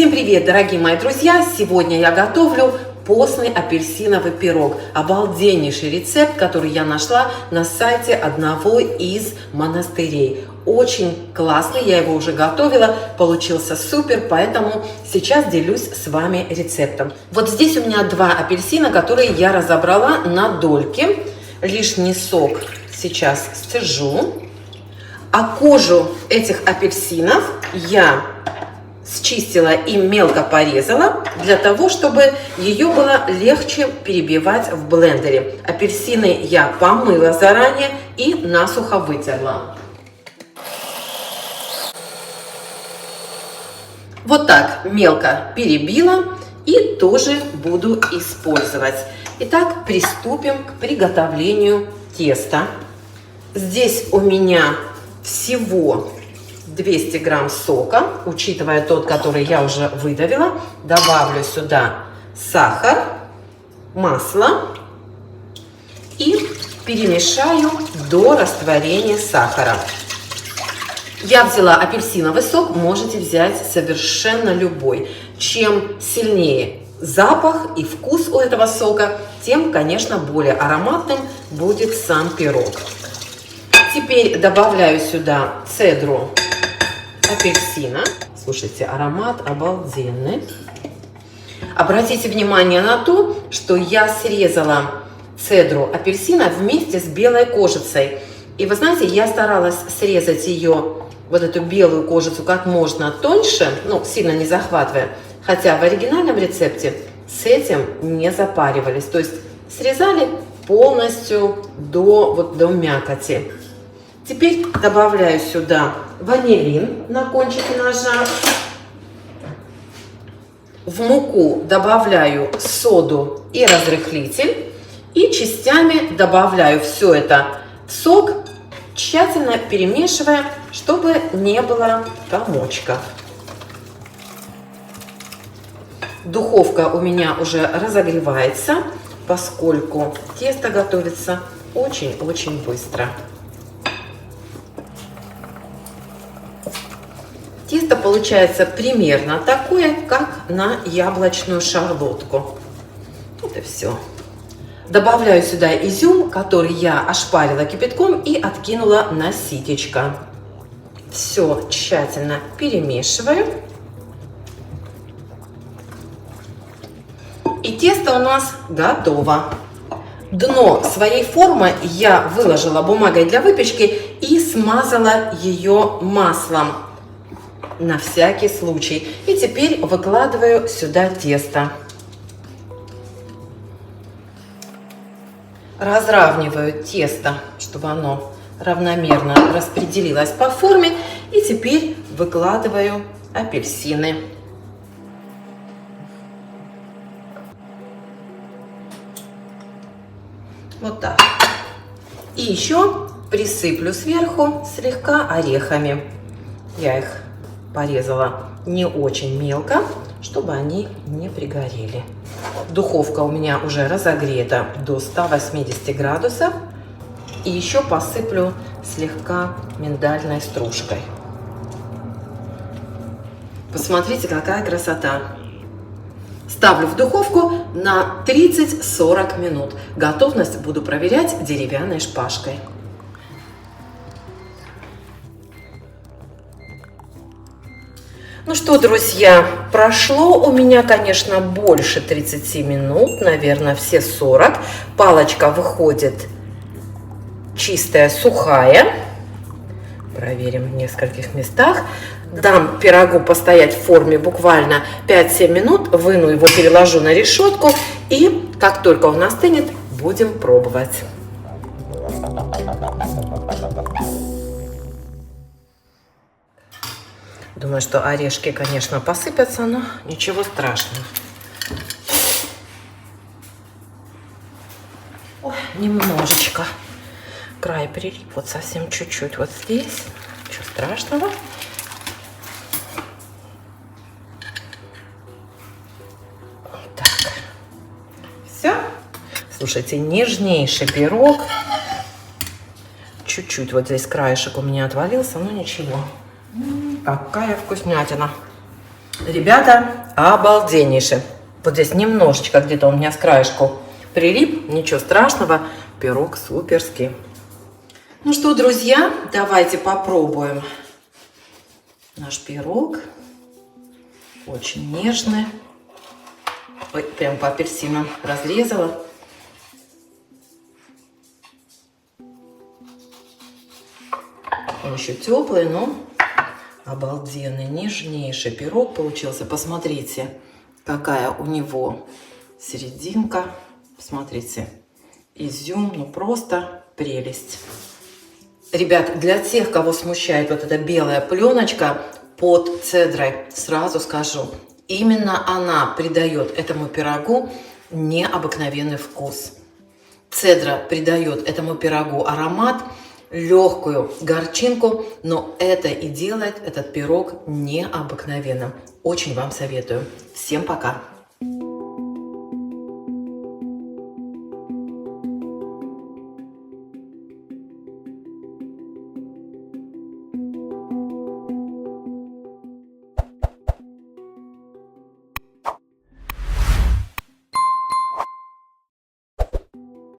Всем привет, дорогие мои друзья! Сегодня я готовлю постный апельсиновый пирог. Обалденнейший рецепт, который я нашла на сайте одного из монастырей. Очень классный, я его уже готовила, получился супер, поэтому сейчас делюсь с вами рецептом. Вот здесь у меня 2 апельсина, которые я разобрала на дольки. Лишний сок сейчас сцежу. А кожу этих апельсинов я счистила и мелко порезала, для того, чтобы ее было легче перебивать в блендере. Апельсины я помыла заранее и насухо вытерла. Вот так мелко перебила и тоже буду использовать. Итак, приступим к приготовлению теста. Здесь у меня всего 200 грамм сока, учитывая тот, который я уже выдавила. Добавлю сюда сахар, масло и перемешаю до растворения сахара. Я взяла апельсиновый сок, можете взять совершенно любой. Чем сильнее запах и вкус у этого сока, тем, конечно, более ароматным будет сам пирог. Теперь добавляю сюда цедру апельсина. Слушайте, аромат обалденный. Обратите внимание на то, что я срезала цедру апельсина вместе с белой кожицей. И вы знаете, я старалась срезать ее, вот эту белую кожицу, как можно тоньше, ну, сильно не захватывая. Хотя в оригинальном рецепте с этим не запаривались. То есть срезали полностью до мякоти. Теперь добавляю сюда ванилин на кончике ножа. В муку добавляю соду и разрыхлитель. И частями добавляю все это в сок, тщательно перемешивая, чтобы не было комочков. Духовка у меня уже разогревается, поскольку тесто готовится очень-очень быстро. Тесто получается примерно такое, как на яблочную шарлотку. Вот и все. Добавляю сюда изюм, который я ошпарила кипятком и откинула на ситечко. Все тщательно перемешиваю. И тесто у нас готово. Дно своей формы я выложила бумагой для выпечки и смазала ее маслом. На всякий случай. И теперь выкладываю сюда тесто. Разравниваю тесто, чтобы оно равномерно распределилось по форме. И теперь выкладываю апельсины. Вот так. И еще присыплю сверху слегка орехами. Я их порезала не очень мелко, чтобы они не пригорели. Духовка у меня уже разогрета до 180 градусов. И еще посыплю слегка миндальной стружкой. Посмотрите, какая красота! Ставлю в духовку на 30-40 минут. Готовность буду проверять деревянной шпажкой. Ну что, друзья, прошло у меня, конечно, больше 30 минут, наверное, все 40. Палочка выходит чистая, сухая. Проверим в нескольких местах. Дам пирогу постоять в форме буквально 5-7 минут, выну его, переложу на решетку и, как только он остынет, будем пробовать. Думаю, что орешки, конечно, посыпятся, но ничего страшного. Ой, немножечко. Край прилип, вот совсем чуть-чуть вот здесь. Ничего страшного. Вот так. Все. Слушайте, нежнейший пирог. Чуть-чуть вот здесь краешек у меня отвалился, но ничего. Какая вкуснятина. Ребята, обалденнейший. Вот здесь немножечко где-то у меня с краешку прилип. Ничего страшного, пирог суперский. Ну что, друзья, давайте попробуем наш пирог. Очень нежный. Ой, прям по апельсину разрезала. Он еще теплый, но обалденный, нежнейший пирог получился. Посмотрите, какая у него серединка. Посмотрите, изюм, ну просто прелесть. Ребят, для тех, кого смущает вот эта белая пленочка под цедрой, сразу скажу, именно она придает этому пирогу необыкновенный вкус. Цедра придает этому пирогу аромат, легкую горчинку, но это и делает этот пирог необыкновенным. Очень вам советую. Всем пока!